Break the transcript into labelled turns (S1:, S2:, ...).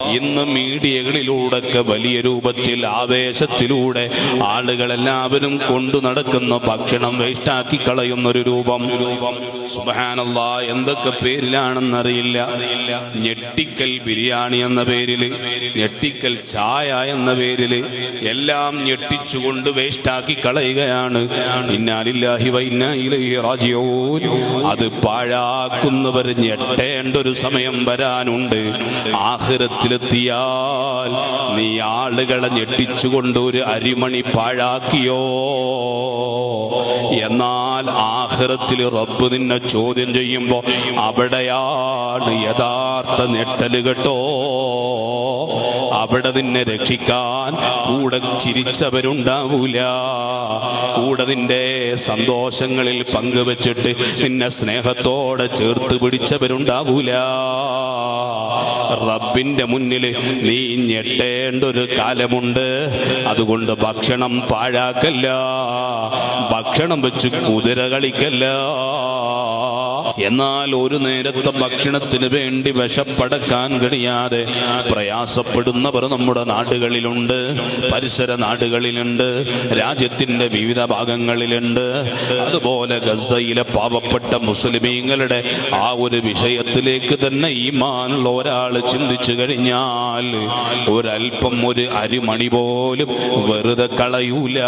S1: ഇന്ന് മീഡിയകളിലൂടെയൊക്കെ വലിയ രൂപത്തിൽ ആവേശത്തിലൂടെ ആളുകളെല്ലാവരും കൊണ്ടു നടക്കുന്ന ഭക്ഷണം വേസ്റ്റാക്കി കളയുന്നൊരു രൂപം. സുബ്ഹാനല്ലാഹ്, എന്തൊക്കെ പേരിലാണെന്നറിയില്ല. ഞെട്ടിക്കൽ ബിരിയാണി എന്ന പേരില്, ഞെട്ടിക്കൽ ചായ എന്ന പേരില് എല്ലാം ഞെട്ടിച്ചുകൊണ്ട് വേസ്റ്റാക്കി കളയുകയാണ്. ഇന്നാ ലില്ലാഹി വ ഇന്നാ ഇലൈഹി റാജിഊൻ. അത് പാഴാക്കുന്നവർ ഞെട്ടേണ്ട ഒരു സമയം വരാനുണ്ട്. ആഖിറത്തിലെത്തിയാൽ നീ ആളുകളെ ഞെട്ടിച്ചുകൊണ്ട് ഒരു അരിമണി പാഴാക്കിയോ, എന്നാൽ ആഖിറത്തിൽ റബ്ബ് നിന്നെ ചോദ്യം ചെയ്യുമ്പോ അവിടെയാണ് യഥാർത്ഥ ഞെട്ടല് കേട്ടോ. അവിടെ നിന്നെ രക്ഷിക്കാൻ കൂടെ ചിരിച്ചവരുണ്ടാവൂല, കൂടെ നിന്റെ സന്തോഷങ്ങളിൽ പങ്കുവെച്ചിട്ട് നിന്നെ സ്നേഹത്തോടെ ചേർത്ത് പിടിച്ചവരുണ്ടാവൂല. റബ്ബിന്റെ മുന്നിൽ നീ ഞെട്ടേണ്ട ഒരു കാലമുണ്ട്. അതുകൊണ്ട് ഭക്ഷണം പാഴാക്കല്ല, ഭക്ഷണം വെച്ച് കുതിര കളിക്കല്ല. എന്നാൽ ഒരു നേരത്തെ ഭക്ഷണത്തിന് വേണ്ടി വിശപ്പടക്കാൻ കഴിയാതെ പ്രയാസപ്പെടുന്നവർ നമ്മുടെ നാടുകളിലുണ്ട്, പരിസര നാടുകളിലുണ്ട്, രാജ്യത്തിന്റെ വിവിധ ഭാഗങ്ങളിലുണ്ട്. അതുപോലെ ഗസയിലെ പാവപ്പെട്ട മുസ്ലിമീങ്ങളുടെ ആ ഒരു വിഷയത്തിലേക്ക് തന്നെ ഈമാനുള്ള ഒരാൾ ചിന്തിച്ചു കഴിഞ്ഞാൽ ഒരൽപ്പം ഒരു അരിമണി പോലും വെറുതെ കളയൂല.